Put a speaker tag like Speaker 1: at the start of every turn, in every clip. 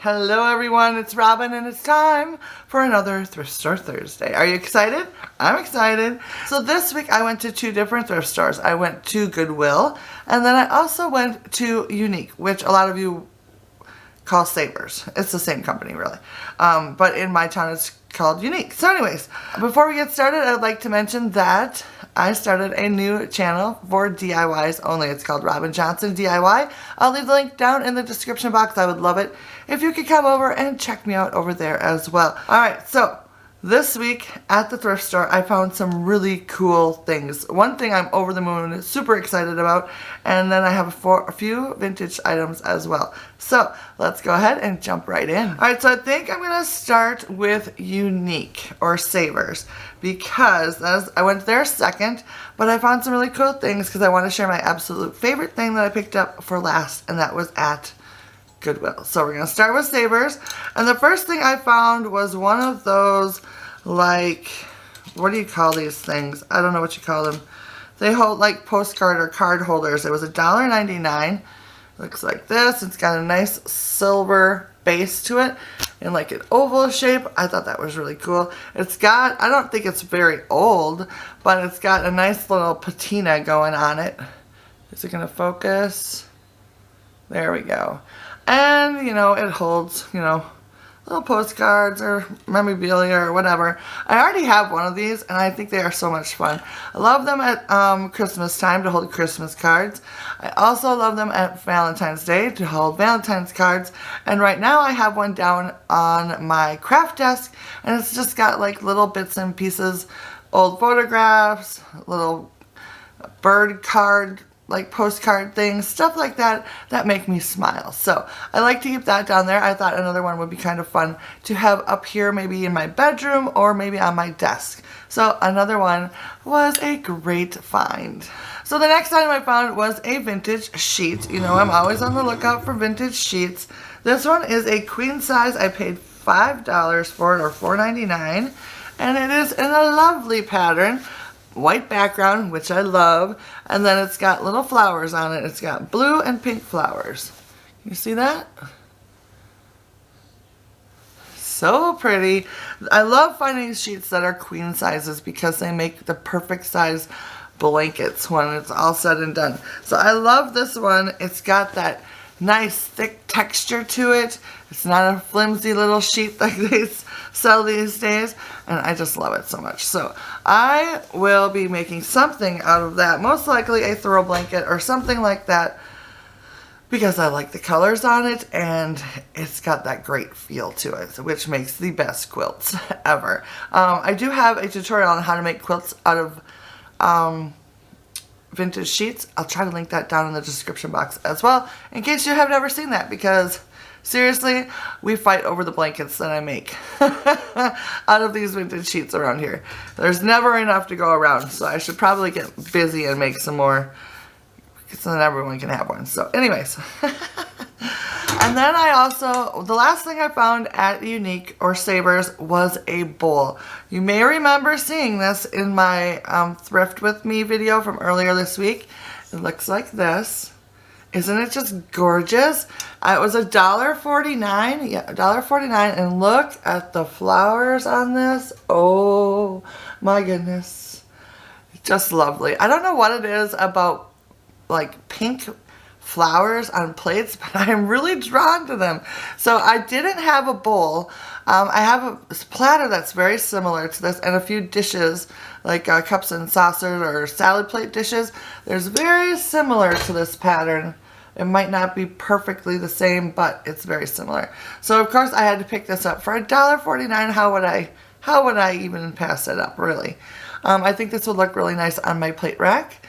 Speaker 1: Hello everyone, it's Robin and it's time for another Thrift Store Thursday. Are you excited? I'm excited. So this week I went to two different thrift stores. I went to Goodwill and then I also went to Unique, which a lot of you call Savers. It's the same company really. But in my town it's called Unique. So anyways, before we get started, I'd like to mention that I started a new channel for DIYs only. It's called Robin Johnson DIY. I'll leave the link down in the description box. I would love it if you could come over and check me out over there as well. Alright, so this week at the thrift store I found some really cool things. One thing I'm over the moon, super excited about, and then I have a few vintage items as well. So let's go ahead and jump right in. Alright, so I think I'm going to start with Unique or Savers because I went there second, but I found some really cool things because I want to share my absolute favorite thing that I picked up for last, and that was at Goodwill. So we're going to start with Savers, and the first thing I found was one of those, like, what do you call these things? I don't know what you call them. They hold like postcard or card holders. It was $1.99. Looks like this. It's got a nice silver base to it in like an oval shape. I thought that was really cool. It's got, I don't think it's very old, but it's got a nice little patina going on it. Is it going to focus? There we go. And, you know, it holds, you know, little postcards or memorabilia or whatever. I already have one of these, and I think they are so much fun. I love them at Christmas time to hold Christmas cards. I also love them at Valentine's Day to hold Valentine's cards. And right now I have one down on my craft desk, and it's just got like little bits and pieces, old photographs, little bird card, like postcard things, stuff like that, that make me smile. So I like to keep that down there. I thought another one would be kind of fun to have up here, maybe in my bedroom or maybe on my desk. So another one was a great find. So the next item I found was a vintage sheet. You know, I'm always on the lookout for vintage sheets. This one is a queen size. I paid $5 for it, or $4.99, and it is in a lovely pattern. White background, which I love, and then it's got little flowers on it. It's got blue and pink flowers. You see that? So pretty. I love finding sheets that are queen sizes because they make the perfect size blankets when it's all said and done. So I love this one. It's got that nice thick texture to it. It's not a flimsy little sheet like they sell these days, and I just love it so much. So I will be making something out of that, most likely a throw blanket or something like that, because I like the colors on it and it's got that great feel to it, which makes the best quilts ever. I do have a tutorial on how to make quilts out of vintage sheets. I'll try to link that down in the description box as well, in case you have never seen that, because seriously, we fight over the blankets that I make out of these vintage sheets around here. There's never enough to go around, so I should probably get busy and make some more, so that everyone can have one. So anyways, and then I also, the last thing I found at Unique or Savers was a bowl. You may remember seeing this in my Thrift With Me video from earlier this week. It looks like this. Isn't it just gorgeous? It was $1.49. Yeah, $1.49. And look at the flowers on this. Oh my goodness. Just lovely. I don't know what it is about like pink flowers on plates, but I'm really drawn to them. So I didn't have a bowl. I have a platter that's very similar to this, and a few dishes like cups and saucers or salad plate dishes. There's very similar to this pattern. It might not be perfectly the same, but it's very similar. So of course I had to pick this up for $1.49. How would I even pass it up, really? I think this would look really nice on my plate rack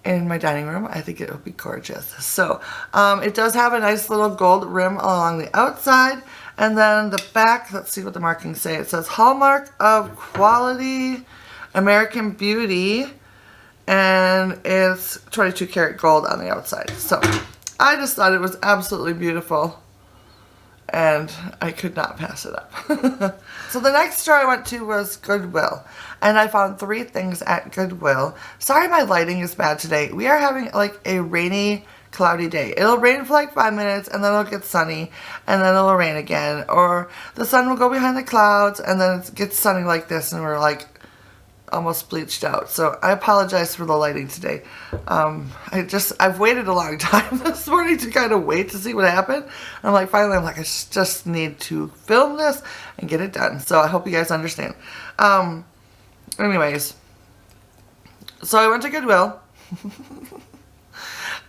Speaker 1: in my dining room. I think it would be gorgeous. So it does have a nice little gold rim along the outside, and then the back, let's see what the markings say. It says Hallmark of Quality, American Beauty, and it's 22 karat gold on the outside. So I just thought it was absolutely beautiful, and I could not pass it up. So the next store I went to was Goodwill, and I found 3 things at Goodwill. Sorry my lighting is bad today. We are having like a rainy, cloudy day. It'll rain for like 5 minutes and then it'll get sunny and then it'll rain again, or the sun will go behind the clouds and then it gets sunny like this and we're like almost bleached out. So I apologize for the lighting today. I've waited a long time this morning to kind of wait to see what happened. I'm like, finally, I'm like, I just need to film this and get it done. So I hope you guys understand. Anyways, so I went to Goodwill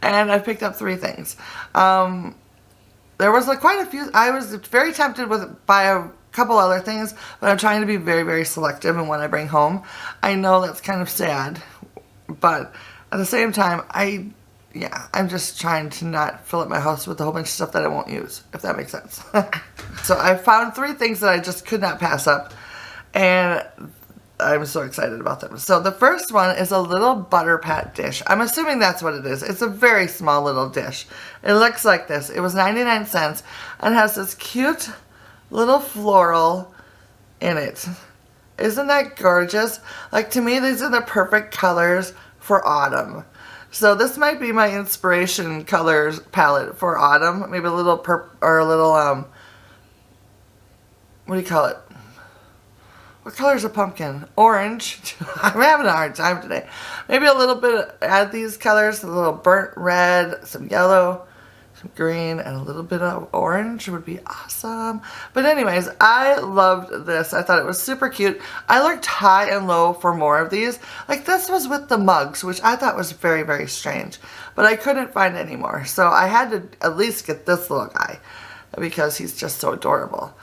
Speaker 1: and I picked up 3 things. There was like quite a few. I was very tempted by a couple other things, but I'm trying to be very, very selective in what I bring home. I know that's kind of sad, but at the same time, I'm just trying to not fill up my house with a whole bunch of stuff that I won't use, if that makes sense. So I found 3 things that I just could not pass up, and I'm so excited about them. So the first one is a little butter pat dish. I'm assuming that's what it is. It's a very small little dish. It looks like this. It was 99 cents and has this cute little floral in it. Isn't that gorgeous? Like, to me, these are the perfect colors for autumn. So this might be my inspiration colors palette for autumn. Maybe a little purple or a little, what do you call it? What color is a pumpkin? Orange. I'm having a hard time today. Maybe a little bit, add these colors, a little burnt red, some yellow, some green, and a little bit of orange would be awesome. But anyways, I loved this. I thought it was super cute. I looked high and low for more of these. Like, this was with the mugs, which I thought was very, very strange. But I couldn't find any more. So I had to at least get this little guy because he's just so adorable.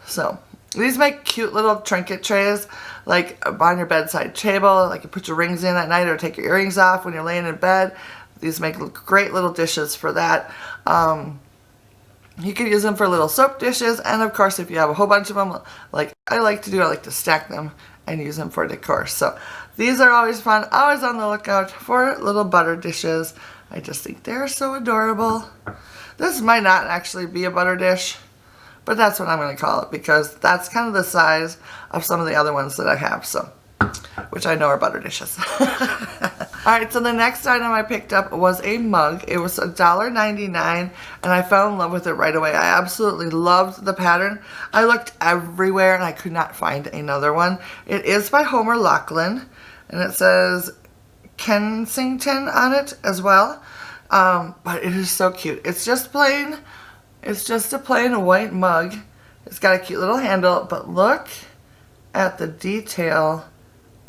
Speaker 1: So these make cute little trinket trays, like on your bedside table. Like, you put your rings in at night or take your earrings off when you're laying in bed. These make great little dishes for that. You can use them for little soap dishes, and of course, if you have a whole bunch of them, like I like to do, I like to stack them and use them for decor. So these are always fun. Always on the lookout for little butter dishes. I just think they're so adorable. This might not actually be a butter dish, but that's what I'm going to call it because that's kind of the size of some of the other ones that I have, so, which I know are butter dishes. Alright, so the next item I picked up was a mug. It was $1.99 and I fell in love with it right away. I absolutely loved the pattern. I looked everywhere and I could not find another one. It is by Homer Lachlan and it says Kensington on it as well. But it is so cute. It's just plain. It's just a plain white mug. It's got a cute little handle, but look at the detail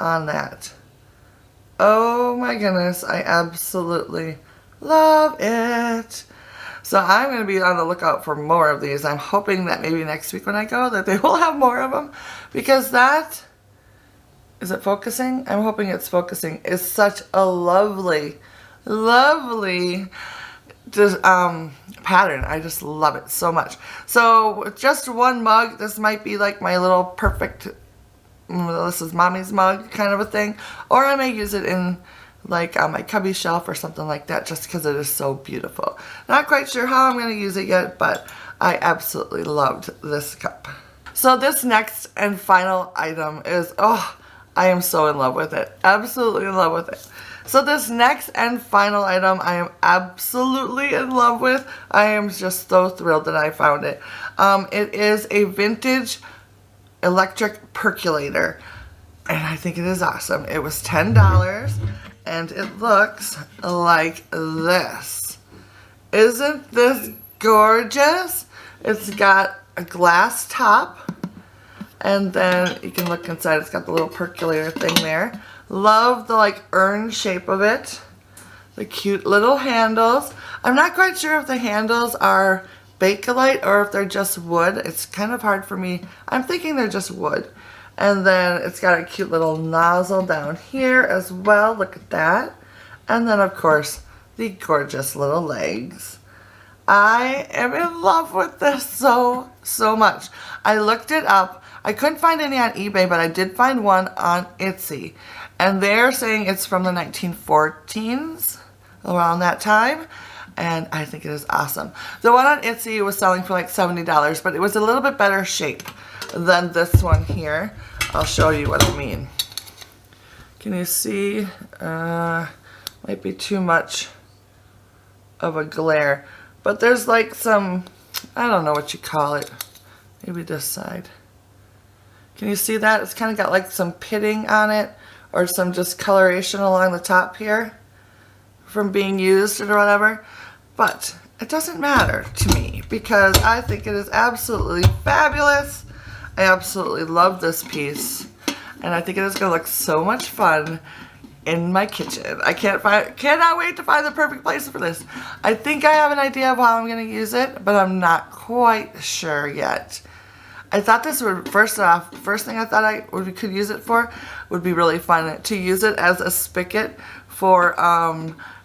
Speaker 1: on that. Oh my goodness, I absolutely love it. So I'm going to be on the lookout for more of these. I'm hoping that maybe next week when I go that they will have more of them because that, is it focusing? I'm hoping it's focusing. It's such a lovely, lovely pattern. I just love it so much. So just one mug, this might be like my little perfect, this is mommy's mug kind of a thing, or I may use it in like my cubby shelf or something like that just because it is so beautiful. Not quite sure how I'm going to use it yet, but I absolutely loved this cup. So this next and final item is, oh, I am so in love with it. Absolutely in love with it. So this next and final item I am absolutely in love with. I am just so thrilled that I found it. It is a vintage electric percolator and I think it is awesome. It was $10 and it looks like this. Isn't this gorgeous? It's got a glass top and then you can look inside. It's got the little percolator thing there. Love the like urn shape of it. The cute little handles. I'm not quite sure if the handles are Bakelite or if they're just wood. It's kind of hard for me. I'm thinking they're just wood. And then it's got a cute little nozzle down here as well. Look at that. And then of course the gorgeous little legs. I am in love with this so much. I looked it up. I couldn't find any on eBay, but I did find one on Etsy. And they're saying it's from the 1914s, around that time. And I think it is awesome. The one on Etsy was selling for like $70, but it was a little bit better shape than this one here. I'll show you what I mean. Can you see? Might be too much of a glare. But there's like some, I don't know what you call it. Maybe this side. Can you see that? It's kind of got like some pitting on it, or some discoloration along the top here from being used or whatever. But it doesn't matter to me because I think it is absolutely fabulous. I absolutely love this piece, and I think it is going to look so much fun in my kitchen. I cannot wait to find the perfect place for this. I think I have an idea of how I'm going to use it, but I'm not quite sure yet. I thought this would, first thing I thought we could use it for would be really fun to use it as a spigot for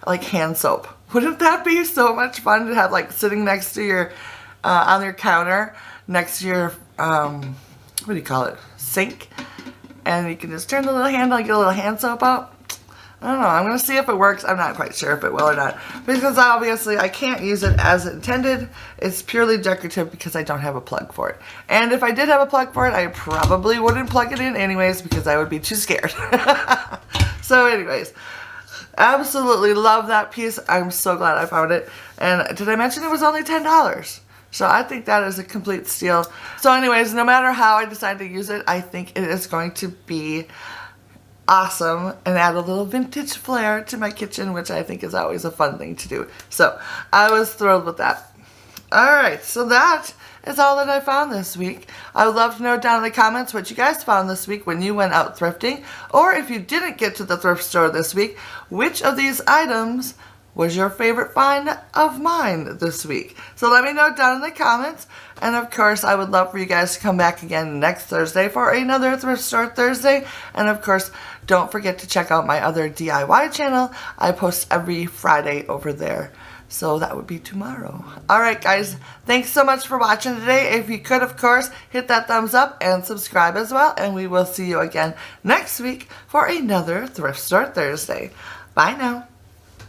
Speaker 1: like hand soap. Wouldn't that be so much fun to have like sitting next to your, on your counter, next to your, what do you call it, sink? And you can just turn the little handle and get a little hand soap out. I don't know, I'm going to see if it works. I'm not quite sure if it will or not. Because obviously I can't use it as intended. It's purely decorative because I don't have a plug for it. And if I did have a plug for it, I probably wouldn't plug it in anyways because I would be too scared. So anyways, absolutely love that piece. I'm so glad I found it. And did I mention it was only $10? So I think that is a complete steal. So anyways, no matter how I decide to use it, I think it is going to be awesome and add a little vintage flair to my kitchen, which I think is always a fun thing to do. So I was thrilled with that. Alright, so that is all that I found this week. I would love to know down in the comments what you guys found this week when you went out thrifting, or if you didn't get to the thrift store this week, which of these items was your favorite find of mine this week. So let me know down in the comments. And of course, I would love for you guys to come back again next Thursday for another Thrift Store Thursday. And of course, don't forget to check out my other DIY channel. I post every Friday over there. So that would be tomorrow. Alright guys, thanks so much for watching today. If you could, of course, hit that thumbs up and subscribe as well. And we will see you again next week for another Thrift Store Thursday. Bye now.